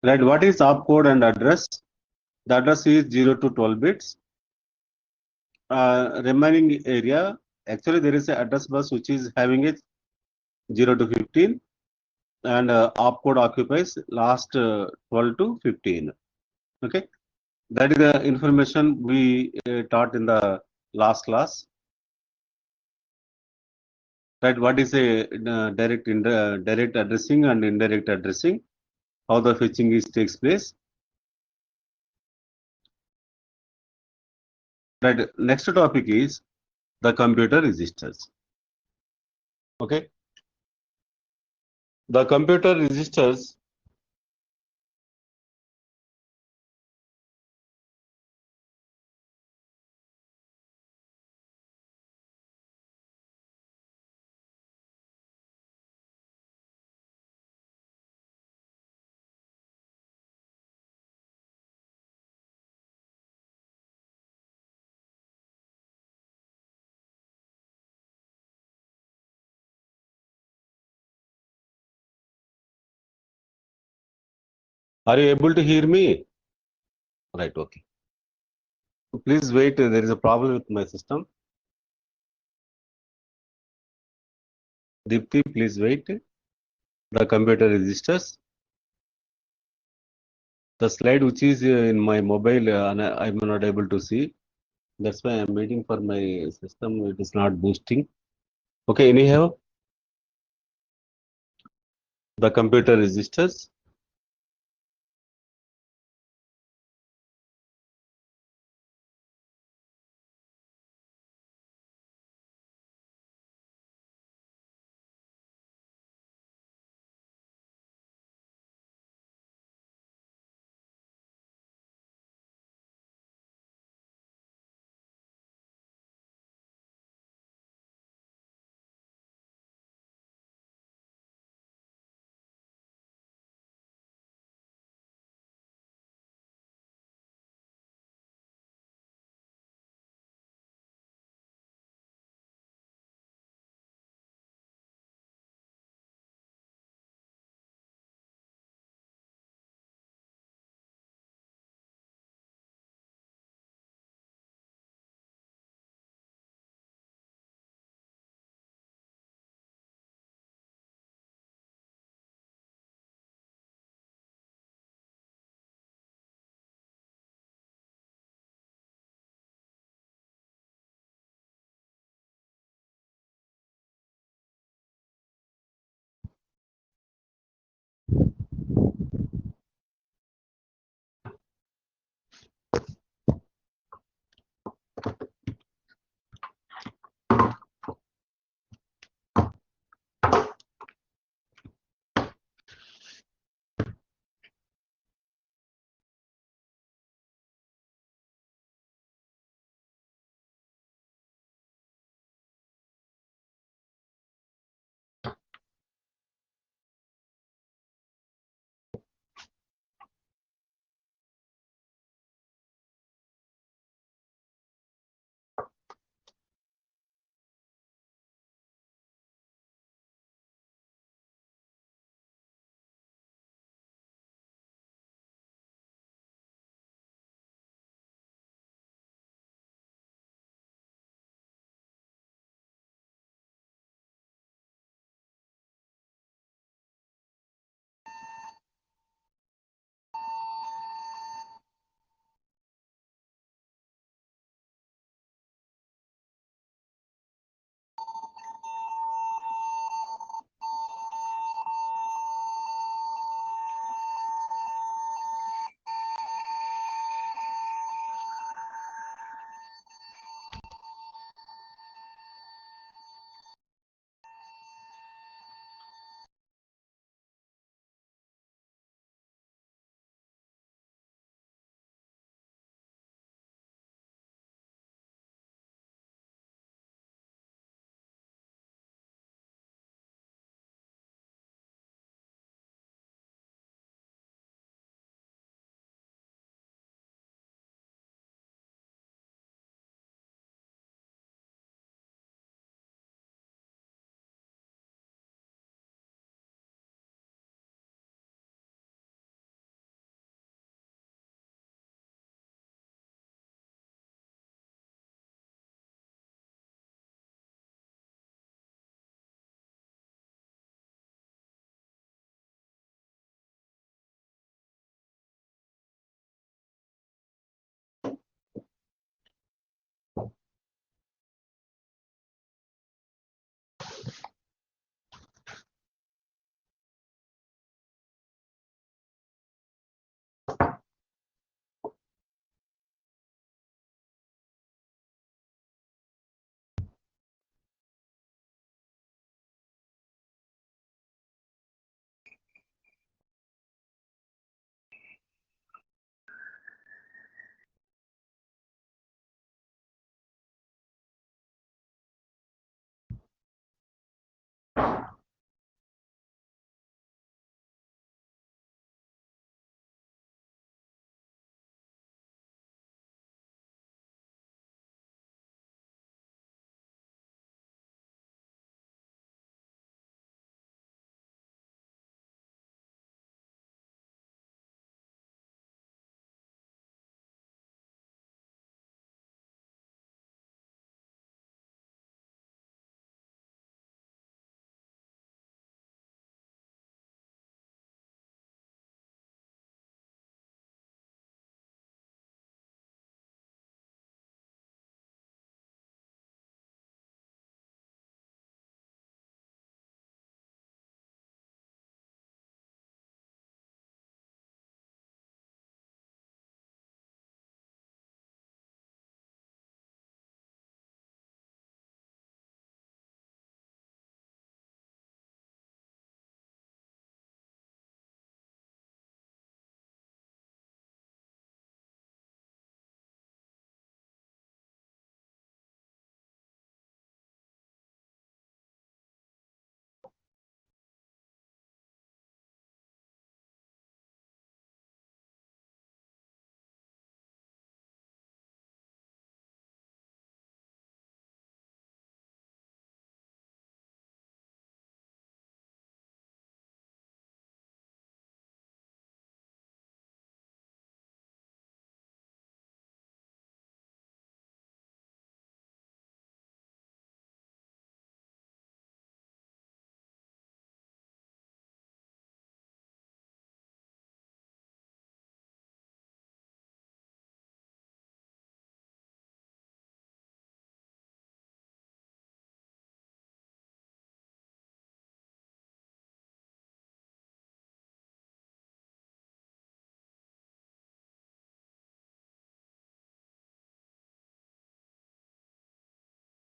Right. What is opcode and address? The address is 0 to 12 bits. Remaining area, actually there is an address bus which is having it 0 to 15, and opcode occupies last 12 to 15. Okay, that is the information we taught in the last class. Right, what is a direct addressing and indirect addressing? How the fetching is takes place. Right, next topic is the computer registers. Okay, the computer registers are you able to hear me? Right, okay. Please wait, there is a problem with my system. Deepti, please wait. The computer registers. The slide which is in my mobile, and I'm not able to see. That's why I'm waiting for my system. It is not boosting. Okay, anyhow, the computer registers.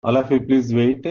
All of you, please wait.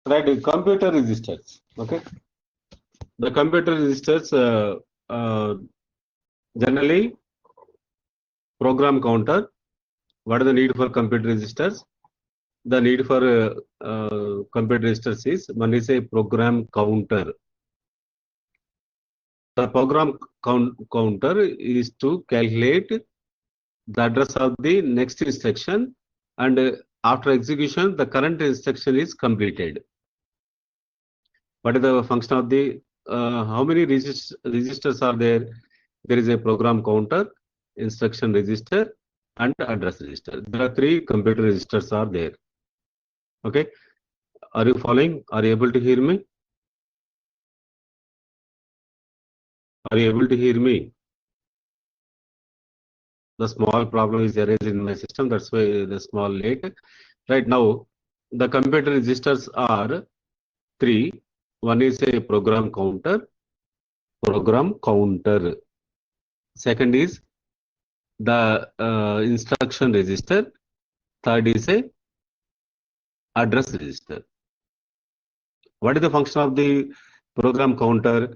Right, computer registers. Okay, the computer registers generally program counter. What is the need for computer registers? The need for computer registers is one is a program counter. The program counter is to calculate the address of the next instruction, and after execution the current instruction is completed. What is the function of the how many registers are there? There is a program counter, instruction register, and address register. There are 3 computer registers are there. Okay, are you following? Are you able to hear me? Are you able to hear me? The small problem is erased in my system. That's why the small late. Right now, the computer registers are 3. One is a program counter. Second is the instruction register. Third is a address register. What is the function of the program counter?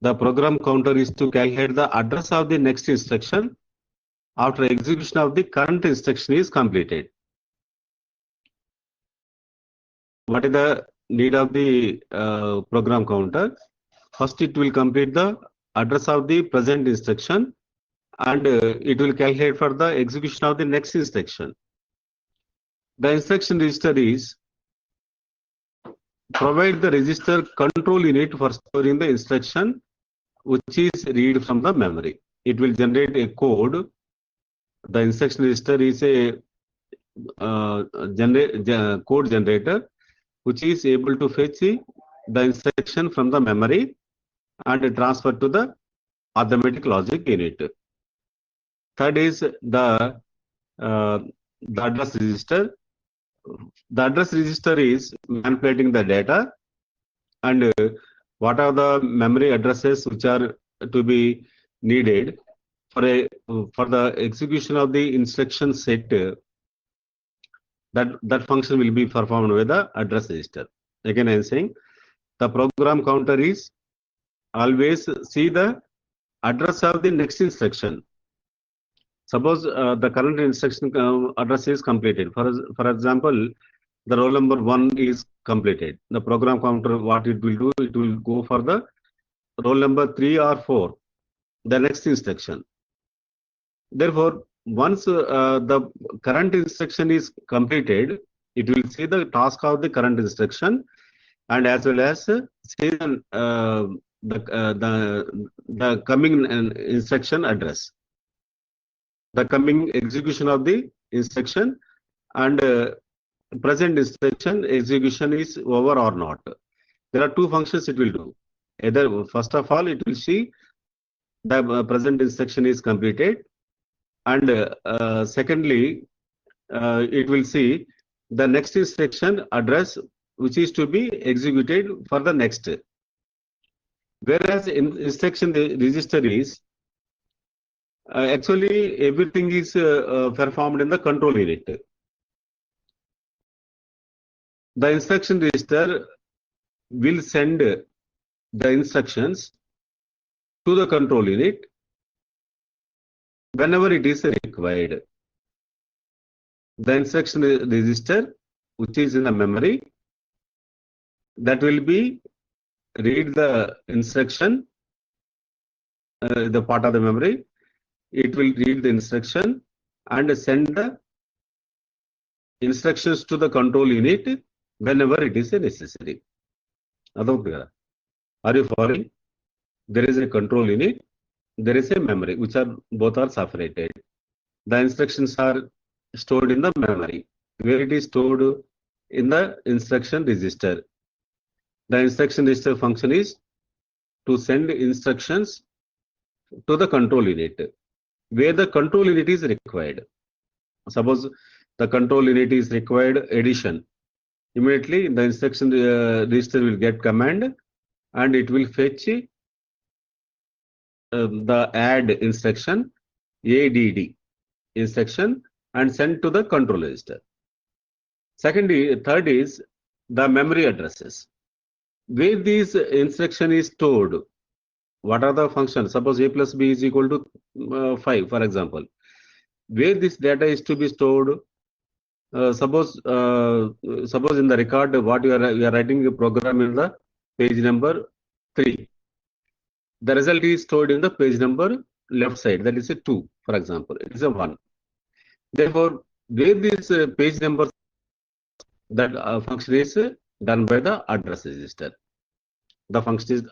The program counter is to calculate the address of the next instruction after execution of the current instruction is completed. What is the need of the program counter? First, it will complete the address of the present instruction, and it will calculate for the execution of the next instruction. The instruction register is provide the register control unit for storing the instruction which is read from the memory. It will generate a code. The instruction register is a code generator which is able to fetch the instruction from the memory and transfer to the arithmetic logic unit. Third is the address register. The address register is manipulating the data, and what are the memory addresses which are to be needed for the execution of the instruction set. That function will be performed with the address register. Again, I am saying the program counter is always see the address of the next instruction. Suppose the current instruction address is completed. For example, the roll number 1 is completed. The program counter, what it will do, it will go for the roll number 3 or 4, the next instruction. Therefore, once the current instruction is completed, it will see the task of the current instruction, and as well as see the coming instruction address, the coming execution of the instruction, and present instruction execution is over or not. There are 2 functions it will do. Either first of all, it will see the present instruction is completed, and secondly, it will see the next instruction address which is to be executed for the next. Whereas in instruction register is actually everything is performed in the control unit. The instruction register will send the instructions to the control unit whenever it is required. The instruction register which is in the memory, that will be read the instruction, the part of the memory, it will read the instruction and send the instructions to the control unit whenever it is necessary. Are you following? There is a control unit, there is a memory, which are both are separated. The instructions are stored in the memory, where it is stored in the instruction register. The instruction register function is to send instructions to the control unit, where the control unit is required. Suppose the control unit is required addition. Immediately the instruction register will get command, and it will fetch the add instruction, ADD instruction, and send to the control register. Third is the memory addresses. Where this instruction is stored, what are the functions? Suppose a plus b is equal to 5, for example. Where this data is to be stored, suppose in the record, what you are writing a program in the page number 3. The result is stored in the page number left side, that is a 2, for example. It is a 1. Therefore, where this page number, that function is done by the address register. The function is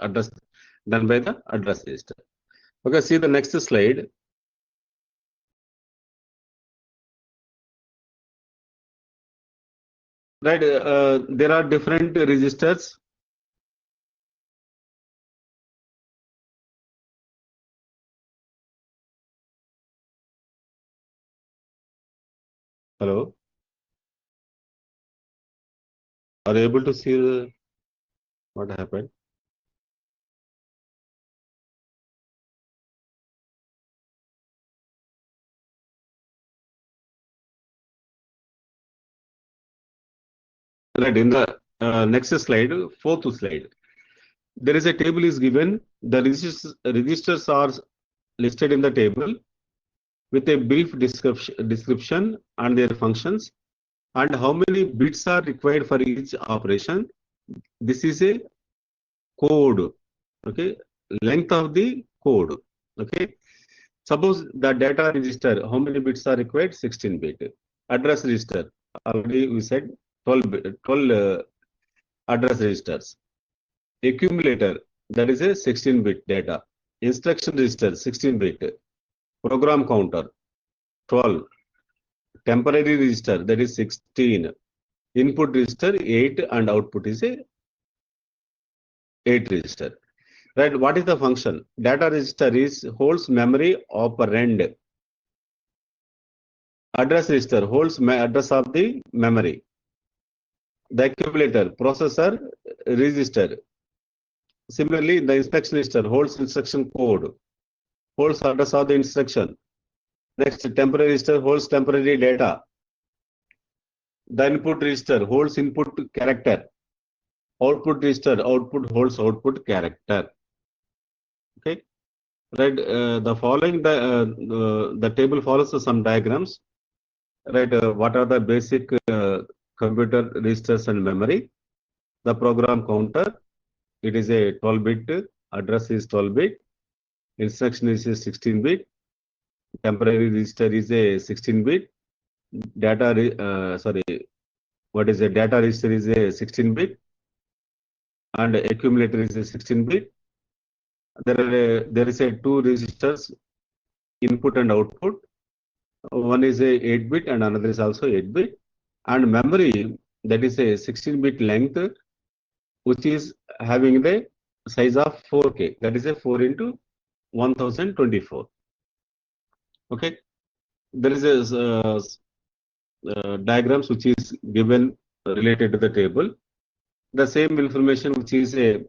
done by the address register. Okay, see the next slide. Right, there are different registers. Hello, are you able to see what happened? Right, in the next slide, fourth slide, there is a table is given. The registers are listed in the table with a brief description and their functions and how many bits are required for each operation. This is a code, okay, length of the code, okay. Suppose the data register, how many bits are required? 16 bit. Address register, already we said 12 address registers. Accumulator, that is a 16 bit data. Instruction register, 16 bit. Program counter, 12. Temporary register, that is 16. Input register, 8, and output is a 8 register. Right, what is the function? Data register is holds memory operand. Address register holds address of the memory. The accumulator, processor register. Similarly, the instruction register holds instruction code, holds address of the instruction. Next, temporary register holds temporary data. The input register holds input character. Output register, output holds output character. Okay, right. The following the table follows some diagrams. Right, what are the basic computer registers and memory? The program counter, it is a 12-bit. Address is 12-bit. Instruction is a 16-bit. Temporary register is a 16-bit. What is a data register is a 16-bit, and accumulator is a 16-bit. There is a 2 registers, input and output. One is a 8-bit and another is also 8-bit. And memory, that is a 16-bit length, which is having the size of 4K. That is a 4 into 1024. Okay, there is a diagrams which is given related to the table. The same information which is the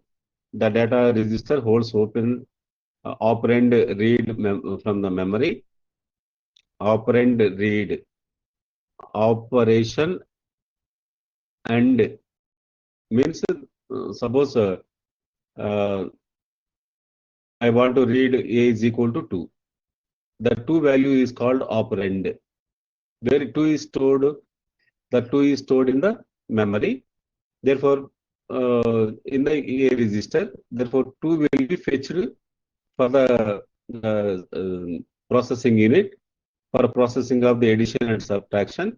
data register holds open operand read from the memory. Operand read, operation and means suppose I want to read a is equal to 2. The 2 value is called operand. Where 2 is stored, the 2 is stored in the memory. Therefore, in the A register, therefore 2 will be fetched for the processing unit for processing of the addition and subtraction,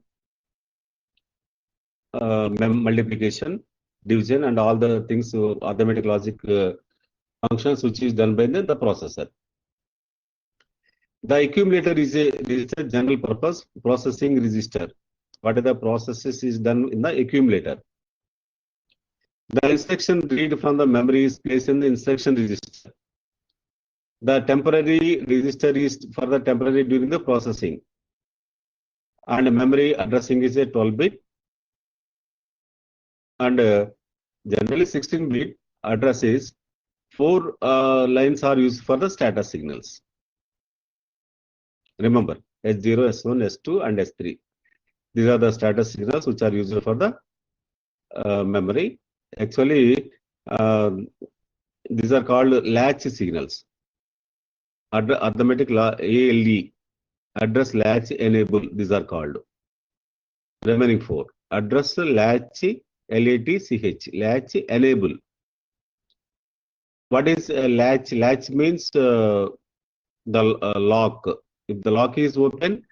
multiplication, division, and all the things, arithmetic logic functions which is done by the processor. The accumulator is a general purpose processing register. What are the processes is done in the accumulator? The instruction read from the memory is placed in the instruction register. The temporary register is for the temporary during the processing. And memory addressing is a 12-bit. And generally 16-bit addresses, 4 lines are used for the status signals. Remember, S0, S1, S2, and S3. These are the status signals which are used for the memory. Actually, these are called latch signals. Arithmetic ALE, address latch enable, these are called. Remaining four. Address latch LATCH, latch enable. What is a latch? Latch means the lock. If the lock is open,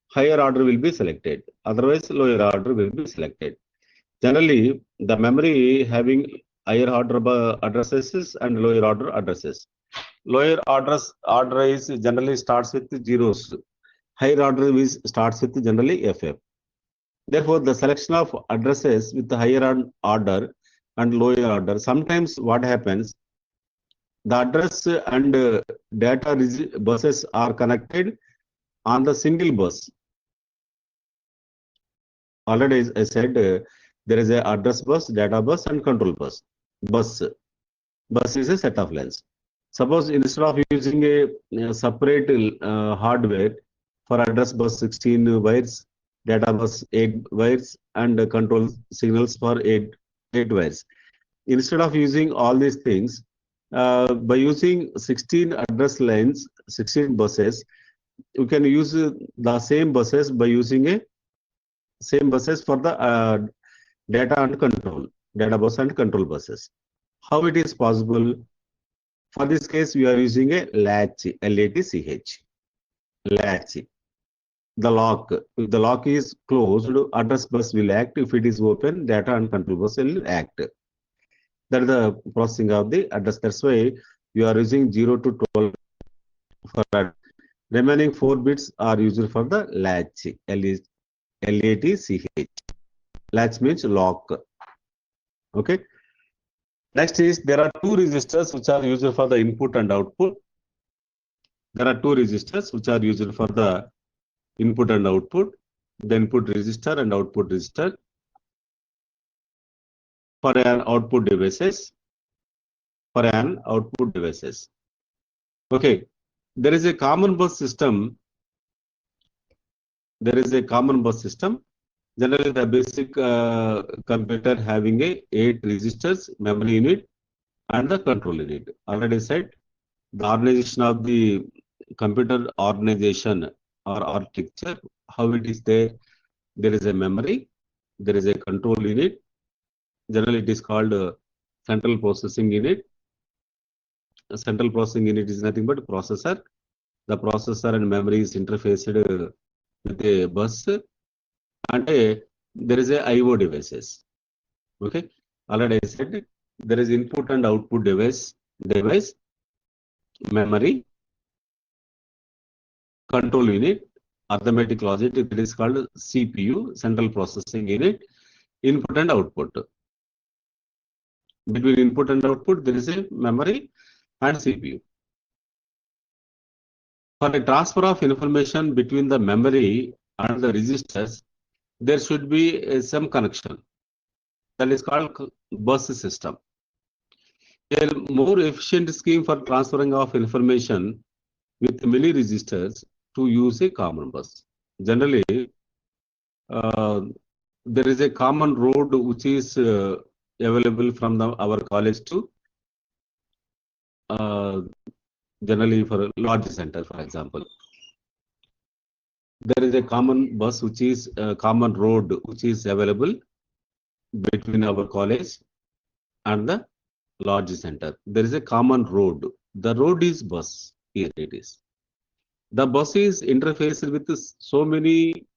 higher order will be selected. Otherwise, lower order will be selected. Generally, the memory having higher order addresses and lower order addresses. Lower order is generally starts with zeros. Higher order is starts with generally FF. Therefore, the selection of addresses with the higher order and lower order. Sometimes what happens, the address and data buses are connected on the single bus. Already I said there is a address bus, data bus, and control bus. Bus is a set of lanes. Suppose instead of using a separate hardware for address bus 16 wires, data bus 8 wires, and control signals for 8 wires. Instead of using all these things, by using 16 address lines, 16 buses, you can use the same buses by using a same buses for the data and control, data bus and control buses. How it is possible? For this case, we are using a latch, LATCH, latch. The lock. If the lock is closed, address bus will act. If it is open, data and control bus will act. That is the processing of the address. That's why you are using 0 to 12 for that. Remaining 4 bits are used for the latch, LATCH. Latch means lock. Okay. Next is there are two registers which are used for the input and output. There are two registers which are used for the input and output. The input register and output register for an output devices. For an output devices. Okay. There is a common bus system. There is a common bus system. Generally, the basic computer having a 8 registers, memory unit, and the control unit. Already said, the organization of the computer organization or architecture, how it is there. There is a memory, there is a control unit. Generally, it is called central processing unit. A central processing unit is nothing but processor. The processor and memory is interfaced with a bus, and there is a IO devices. Okay, already I said there is input and output device, memory, control unit, arithmetic logic. It is called CPU, central processing unit, input and output. Between input and output, there is a memory and CPU. For a transfer of information between the memory and the registers, there should be some connection. That is called bus system. A more efficient scheme for transferring of information with many registers to use a common bus. Generally, there is a common road which is available from our college to generally for a large center, for example. There is a common bus which is a common road which is available between our college and the large center. There is a common road. The road is bus. Here it is. The bus is interfaced with so many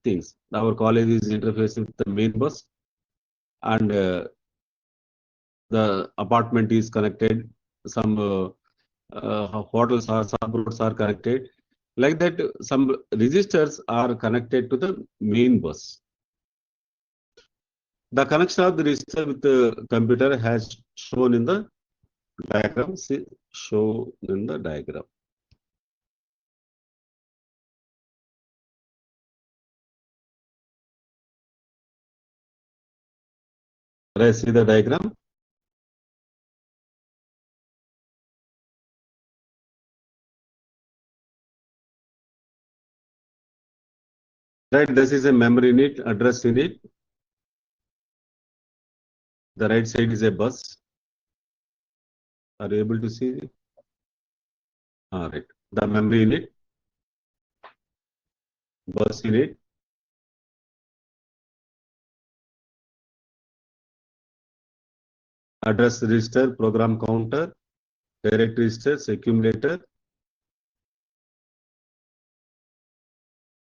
things. Our college is interfaced with the main bus, and the apartment is connected. Some hotels or sub roads are connected. Like that, some registers are connected to the main bus. The connection of the register with the computer has shown in the diagram. See, show in the diagram. Right, see the diagram. Right, this is a memory unit, address unit. The right side is a bus. Are you able to see? All right. The memory unit, bus unit, address register, program counter, directory registers, accumulator.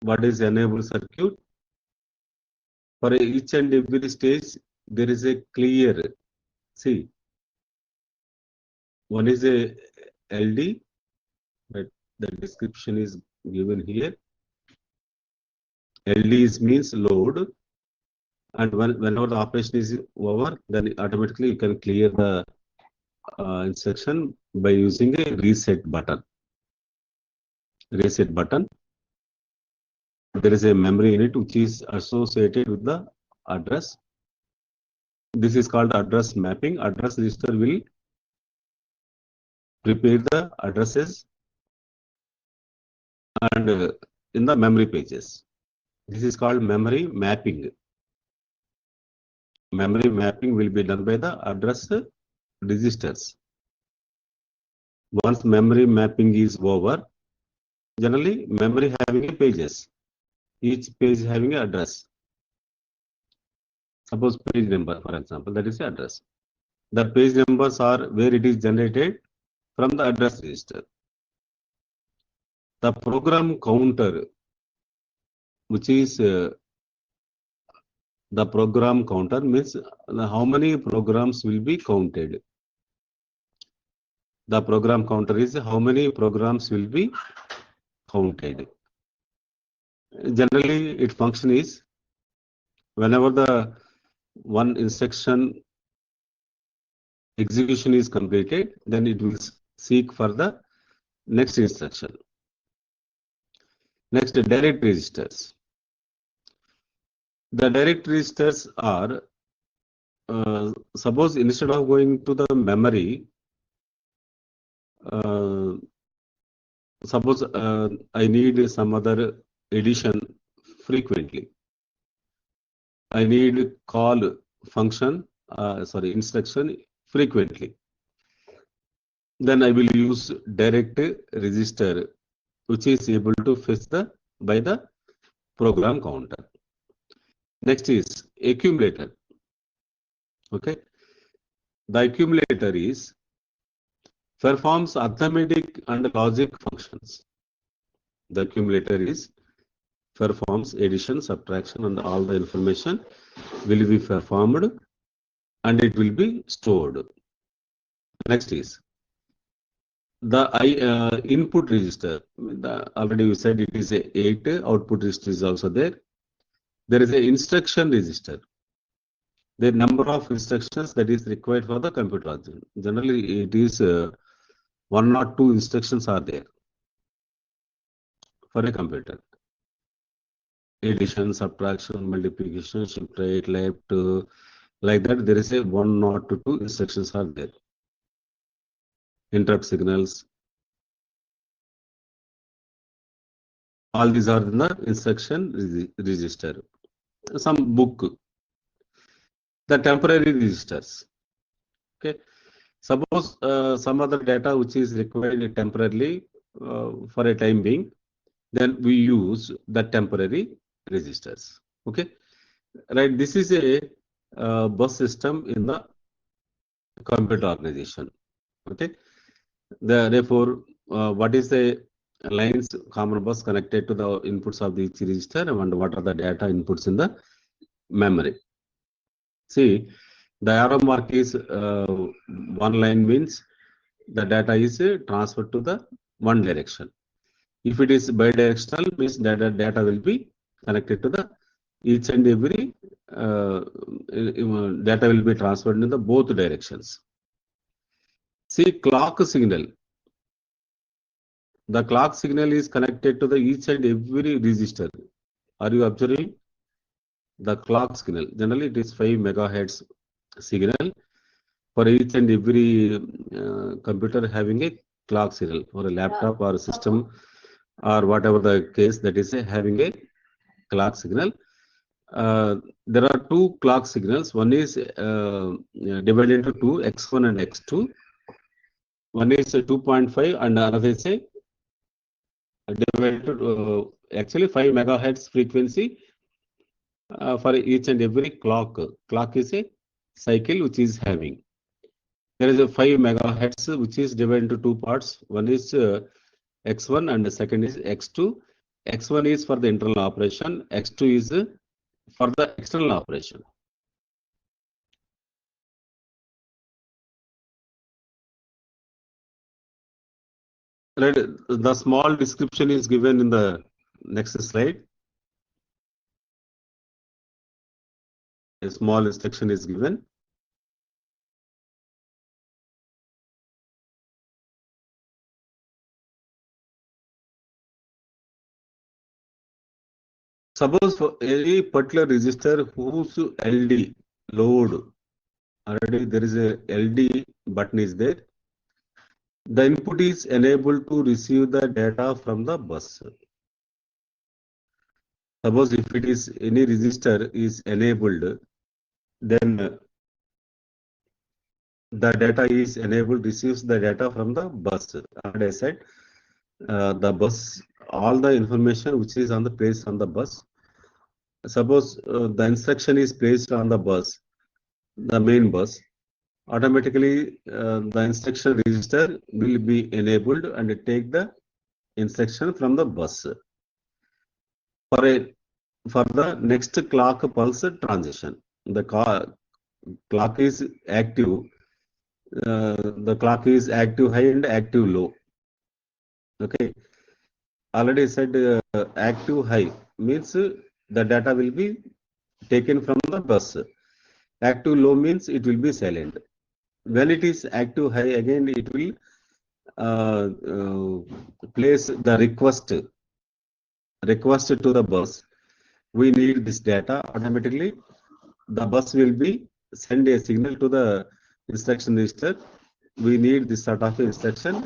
What is enable circuit? For each and every stage, there is a clear. See, one is a LD, but the description is given here. LD means load, and whenever the operation is over, then automatically you can clear the instruction by using a reset button. Reset button. There is a memory unit which is associated with the address. This is called address mapping. Address register will prepare the addresses and in the memory pages. This is called memory mapping. Memory mapping will be done by the address registers. Once memory mapping is over, generally memory having a pages. Each page having an address. Suppose page number, for example, that is the address. The page numbers are where it is generated from the address register. The program counter, which is the program counter, means how many programs will be counted. The program counter is how many programs will be counted. Generally, its function is whenever the one instruction execution is completed, then it will seek for the next instruction. Next, direct registers. The direct registers are, suppose instead of going to the memory, suppose I need some other addition frequently. I need call function, instruction frequently. Then I will use direct register, which is able to fetch by the program counter. Next is accumulator. Okay. The accumulator is performs arithmetic and logic functions. The accumulator is performs addition, subtraction, and all the information will be performed and it will be stored. Next is the input register. Already we said it is a 8. Output register is also there. There is a instruction register. The number of instructions that is required for the computer. Generally, it is 1 or 2 instructions are there for a computer. Addition, subtraction, multiplication, shift right, left, like that. There is a 1 or 2 instructions are there. Interrupt signals. All these are in the instruction register. Some book. The temporary registers. Okay. Suppose some other data which is required temporarily for a time being, then we use the temporary registers. Okay. Right. This is a bus system in the computer organization. Okay. Therefore, what is the lines common bus connected to the inputs of each register and what are the data inputs in the memory? See, the arrow mark is one line means the data is transferred to the one direction. If it is bidirectional, means data will be connected to the each and every data will be transferred in the both directions. See, clock signal. The clock signal is connected to the each and every register. Are you observing? The clock signal. Generally, it is 5 megahertz signal for each and every computer having a clock signal. For a laptop or a system or whatever the case, that is having a clock signal. there are two clock signals. One is divided into two, X1 and X2. One is 2.5 and another is a divided to actually 5 megahertz frequency for each and every clock. Clock is a cycle which is having. There is a 5 megahertz which is divided into two parts. One is X1 and the second is X2. X1 is for the internal operation. X2 is for the external operation. Right. The small description is given in the next slide. A small instruction is given. Suppose for any particular register whose LD load, already there is a LD button is there. The input is enabled to receive the data from the bus. Suppose if it is any register is enabled, then the data is enabled, receives the data from the bus. And I said the bus, all the information which is on the place on the bus. Suppose the instruction is placed on the bus, the main bus, automatically the instruction register will be enabled and take the instruction from the bus for the next clock pulse transition. The clock is active. The clock is active high and active low. Okay. Already said active high means the data will be taken from the bus. Active low means it will be silent. When it is active high, again it will place the request to the bus. We need this data. Automatically the bus will be send a signal to the instruction register. We need this sort of instruction.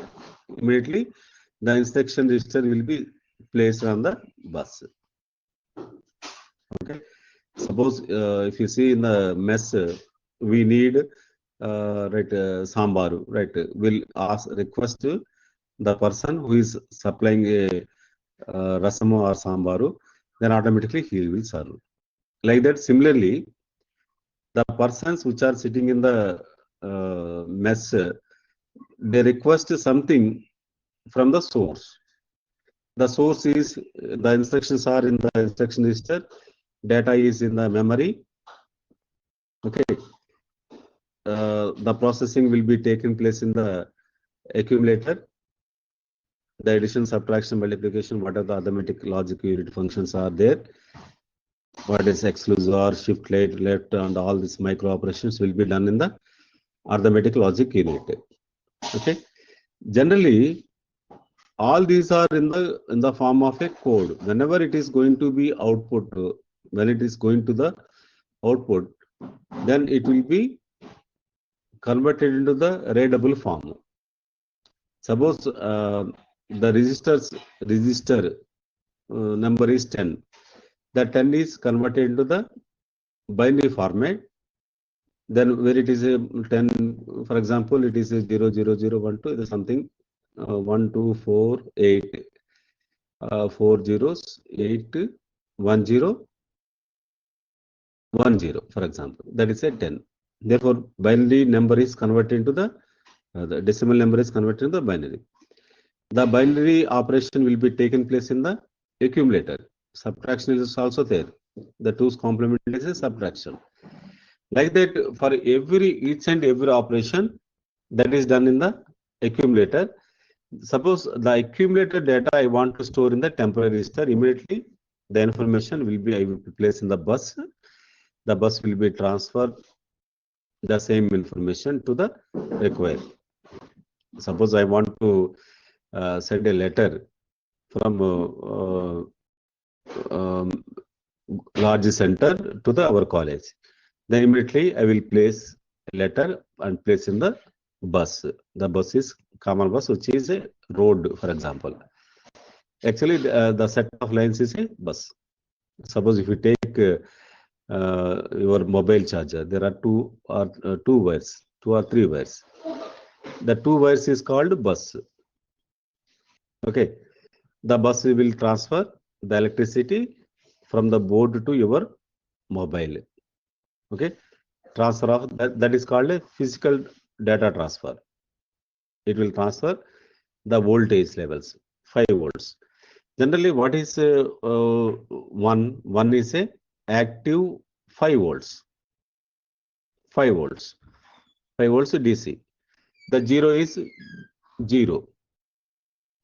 Immediately the instruction register will be placed on the bus. Okay. Suppose if you see in the mess, we need sambaru, right? Will ask request to the person who is supplying a rasamu or sambaru, then automatically he will serve. Like that, similarly, the persons which are sitting in the mess, they request something from the source. The source is the instructions are in the instruction register, data is in the memory. Okay. The processing will be taken place in the accumulator. The addition, subtraction, multiplication, what are the arithmetic logic unit functions are there. What is exclusive or shift left and all these micro operations will be done in the arithmetic logic unit. Okay. Generally, all these are in the form of a code. Whenever it is going to be output, when it is going to the output, then it will be converted into the readable form. Suppose the register number is 10. The 10 is converted into the binary format. Then where it is a 10, for example, it is a 0, 0, 0, 1, 2, it is something 1, 2, 4, 8, 4 zeros, 8, 1, 0, 1, 0, for example. That is a 10. Therefore, binary number is converted into the decimal number is converted into the binary. The binary operation will be taken place in the accumulator. Subtraction is also there. The 2's complement is a subtraction. Like that, for each and every operation that is done in the accumulator. Suppose the accumulator data I want to store in the temporary register. Immediately the information will be placed in the bus. The bus will be transferred the same information to the required. Suppose I want to send a letter from large center to our college. Then immediately I will place a letter and place in the bus. The bus is common bus, which is a road, for example. Actually, the set of lines is a bus. Suppose if you take your mobile charger. There are two wires, 2 or 3 wires. The 2 wires is called bus. Okay, the bus will transfer the electricity from the board to your mobile. Okay, transfer of that is called a physical data transfer. It will transfer the voltage levels, 5 volts. Generally, what is one? One is a active 5 volts. 5 volts. 5 volts DC. The 0 is 0.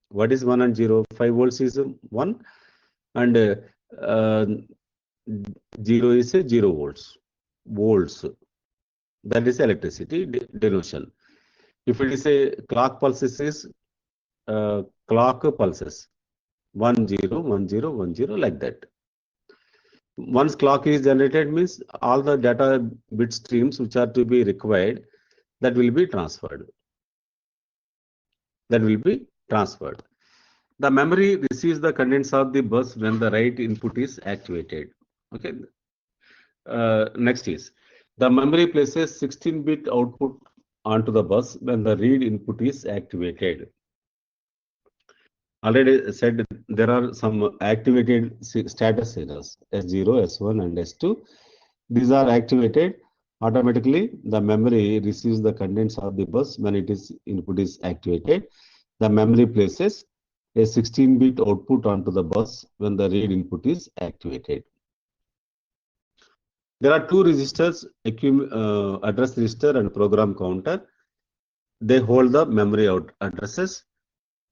What is 1 and 0? 5 volts is 1 and uh, 0 is 0 volts. Volts. That is electricity denotation. If it is a clock pulses is clock pulses 1 0 1 0 1 0 like that. Once clock is generated means all the data bit streams which are to be required, that will be transferred. That will be transferred. The memory receives the contents of the bus when the write input is activated. Okay. Next is the memory places 16-bit output onto the bus when the read input is activated. Already said there are some activated status errors S0, S1 and S2. These are activated automatically. The memory receives the contents of the bus when it is input is activated. The memory places a 16-bit output onto the bus when the read input is activated. There are two registers, address register and program counter. They hold the memory addresses.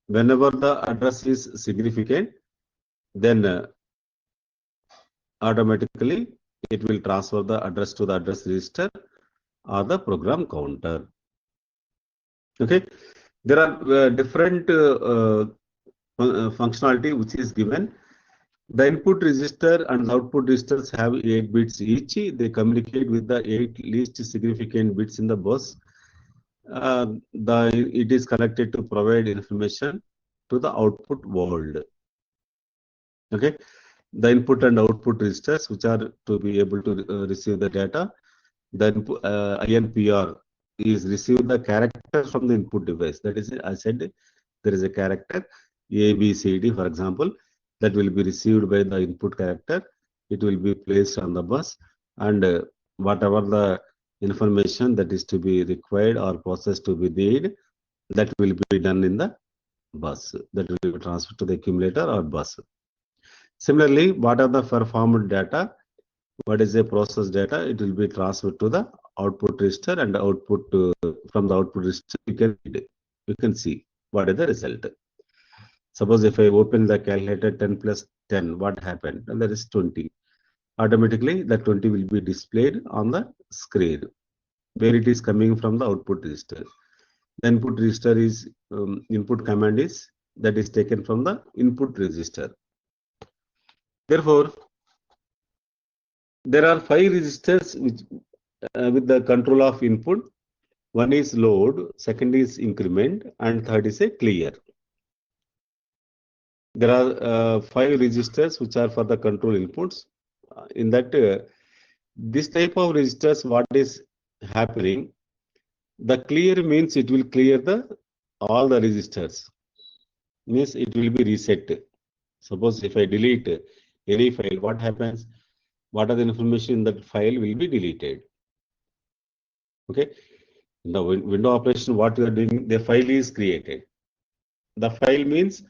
Whenever the address is significant, then automatically it will transfer the address to the address register or the program counter. Okay, there are different functionality which is given. The input register and the output registers have 8 bits each. They communicate with the 8 least significant bits in the bus. It is connected to provide information to the output world. Okay, the input and output registers which are to be able to receive the data. The INPR is receive the character from the input device. That is, I said there is a character A, B, C, D, for example, that will be received by the input character. It will be placed on the bus, and whatever the information that is to be required or processed to be made, that will be done in the bus. That will be transferred to the accumulator or bus. Similarly, what are the performed data? What is a process data? It will be transferred to the output register, and output from the output register you can see what is the result. Suppose if I open the calculator 10 plus 10, what happened? And there is 20. Automatically, the 20 will be displayed on the screen where it is coming from the output register. The input register is input command is that is taken from the input register. Therefore, there are 5 registers which with the control of input. One is load, second is increment, and third is a clear. There are 5 registers which are for the control inputs. In that, this type of registers, what is happening? The clear means it will clear all the registers. Means it will be reset. Suppose if I delete any file, what happens? What are the information in that file will be deleted. Okay. In the window operation, what you are doing, the file is created. The file means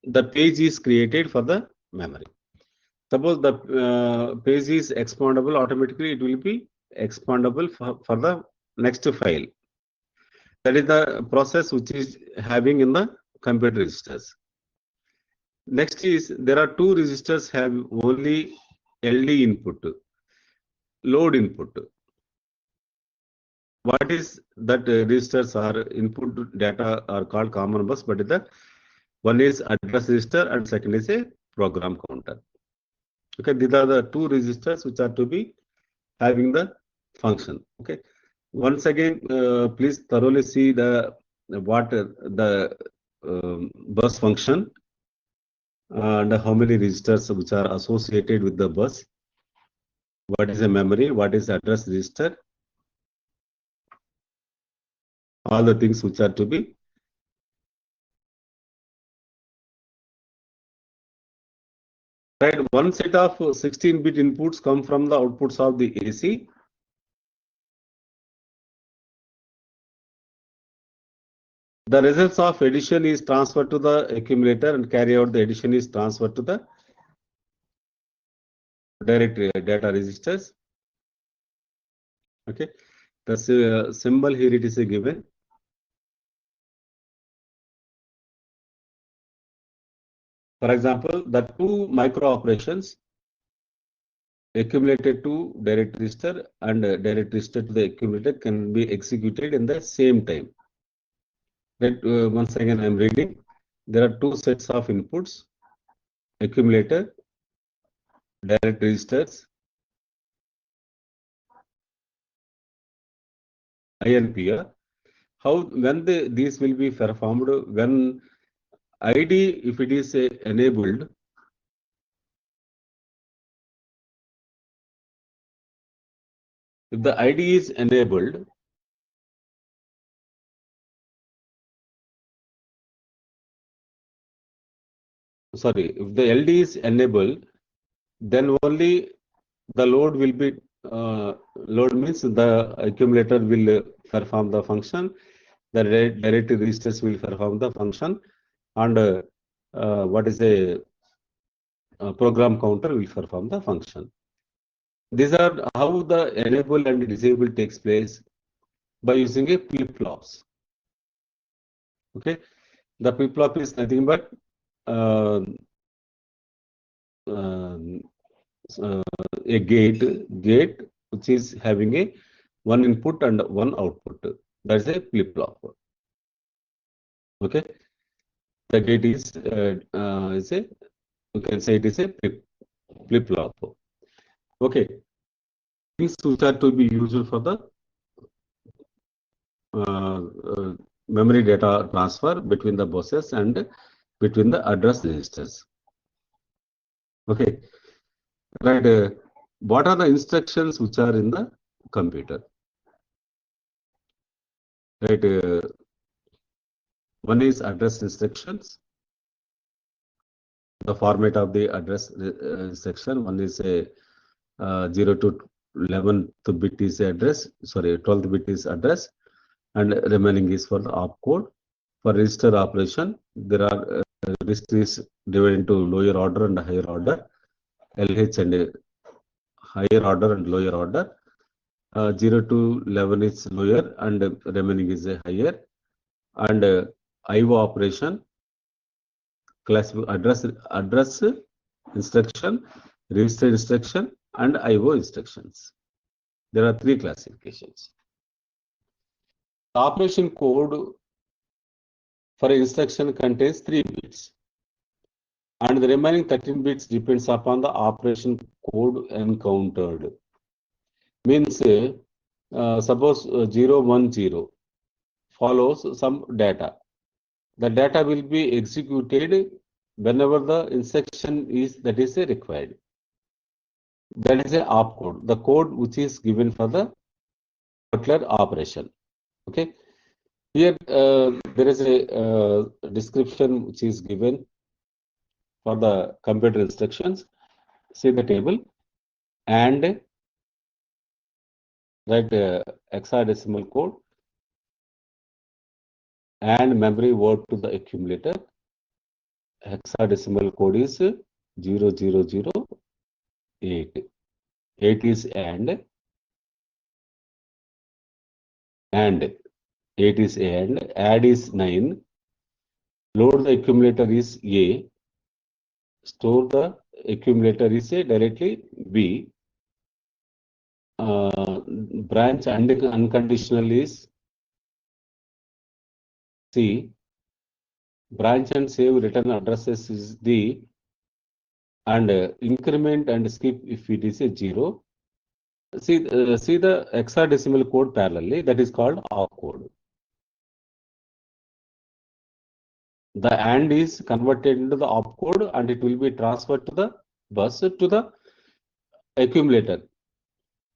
the page is created for the memory. Suppose the page is expandable, automatically it will be expandable for the next file. That is the process which is having in the computer registers. Next is there are 2 registers have only LD input, load input. What is that registers are input data are called common bus, but the one is address register and second is a program counter. Okay, these are the 2 registers which are to be having the function. Okay, once again, please thoroughly see the bus function and how many registers which are associated with the bus. what is a memory, what is address register, all the things which are to be right. One set of 16-bit inputs come from the outputs of the AC. The results of addition is transferred to the accumulator and carry out the addition is transferred to the direct data registers. Okay, the symbol here it is given. For example, the two micro operations accumulated to direct register and direct register to the accumulator can be executed in the same time. That once again I am reading. There are two sets of inputs: accumulator, direct registers, INPR. How when these will be performed when ID, if it is enabled, if the ID is enabled, sorry, if the LD is enabled, then only the load will be load means the accumulator will perform the function, the direct registers will perform the function, and what is the program counter will perform the function. These are how the enable and disable takes place by using a flip-flops. Okay, the flip-flop is nothing but a gate which is having a one input and one output. That's a flip-flop. Okay, the gate is a, you can say it is a flip-flop. Okay, things which are to be used for the memory data transfer between the buses and between the address registers. Okay, right. What are the instructions which are in the computer? Right. One is address instructions. The format of the address instruction. One is a 0 to 11th bit is address. Sorry, 12th bit is address, and remaining is for the opcode. For register operation, there are register is divided into lower order and higher order, LH and higher order and lower order. 0 to 11 is lower and remaining is higher. And IO operation, class address instruction, register instruction, and IO instructions. There are three classifications. The operation code for instruction contains 3 bits, and the remaining 13 bits depends upon the operation code encountered. Means suppose 010 follows some data. The data will be executed whenever the instruction is required. That is a opcode, the code which is given for the particular operation. Okay. Here there is a description which is given for the computer instructions. See the table and write hexadecimal code and memory word to the accumulator. Hexadecimal code is 0008. 8 is and 8 is and, add is 9, load the accumulator is A, store the accumulator is A directly B, branch and unconditional is C, branch and save return addresses is D, and increment and skip if it is a 0. See the hexadecimal code parallelly, that is called opcode. The AND is converted into the opcode and it will be transferred to the bus to the accumulator.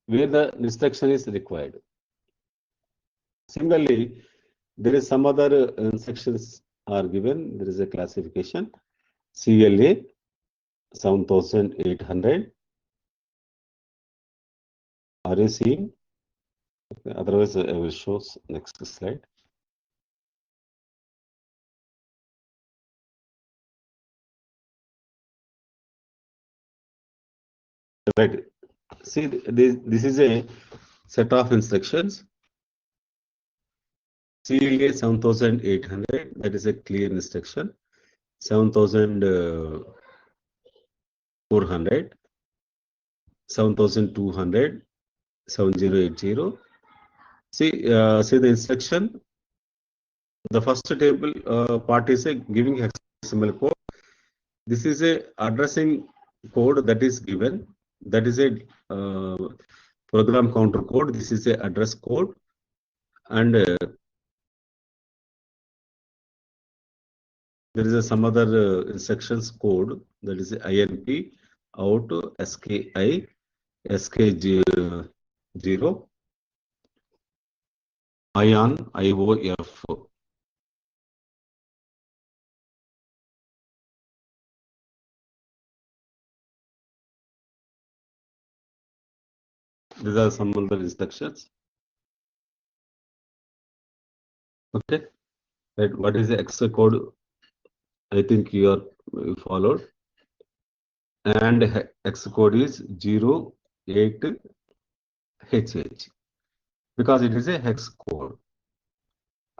where the instruction is required. Similarly, there is some other instructions are given. There is a classification CLA 7800. Are you seeing? Okay. Otherwise, I will show next slide. Right. See, this is a set of instructions. CLA 7800, that is a clear instruction. 7400, 7200, 7080. See the instruction. The first table part is a giving hexadecimal code. This is a addressing code that is given. That is a program counter code. This is a address code, and there is some other instructions code, that is INP out SKI SK0 ION IOF. These are some other instructions. Okay, right. What is the extra code? I think you followed. And hex code is 08HH because it is a hex code.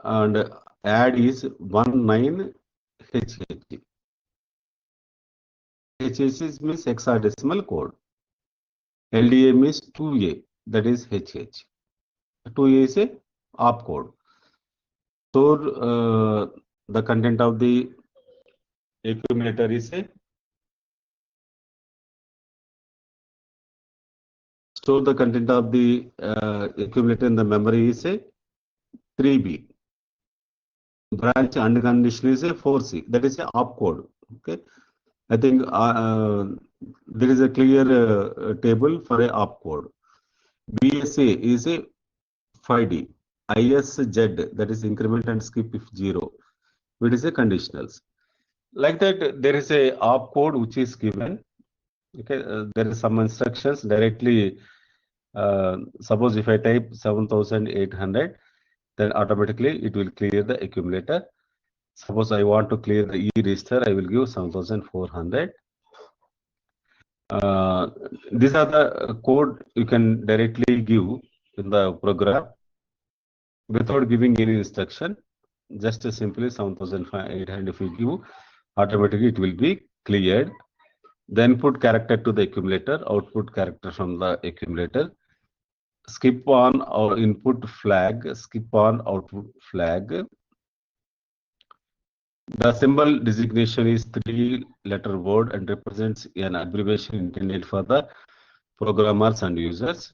And add is 19HH. HH means hexadecimal code. LDA means 2A, that is HH. 2A is a opcode. Store the content of the accumulator is a store the content of the accumulator in the memory is a 3B. Branch and condition is a 4C, that is a opcode. Okay, I think there is a clear table for a opcode. BSA is a 5D. ISZ, that is increment and skip if 0. It is a conditionals. Like that, there is a opcode which is given. Okay, there is some instructions directly. Suppose if I type 7800, then automatically it will clear the accumulator. Suppose I want to clear the E register, I will give 7400. These are the code you can directly give in the program without giving any instruction. Just simply 7800 if you give, automatically it will be cleared. The input character to the accumulator, output character from the accumulator. Skip on or input flag, skip on output flag. The symbol designation is 3-letter word and represents an abbreviation intended for the programmers and users.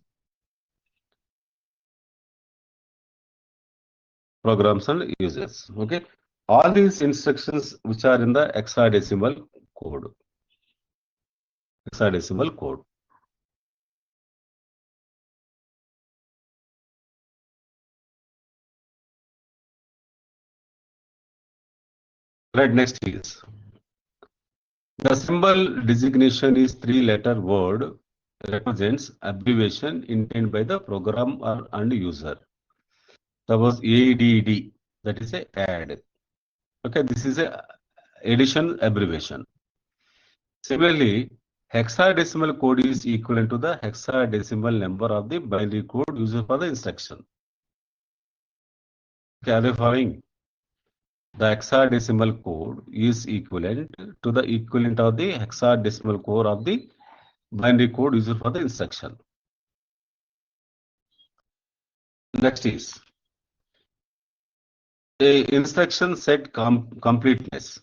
Programs and users. Okay. All these instructions which are in the hexadecimal code. Hexadecimal code. Right, next is the symbol designation is 3-letter word represents abbreviation intended by the programmer and user. Suppose ADD, that is a add. Okay, this is a addition abbreviation. Similarly, hexadecimal code is equivalent to the hexadecimal number of the binary code used for the instruction. Okay, are you following? The hexadecimal code is equivalent to the equivalent of the hexadecimal code of the binary code used for the instruction. Next is a instruction set completeness.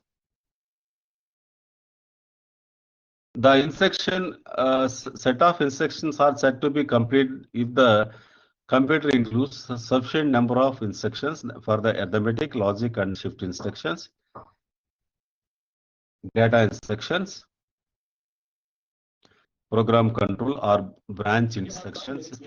The instruction set of instructions are said to be complete if the computer includes a sufficient number of instructions for the arithmetic, logic, and shift instructions, data instructions, program control or branch instructions.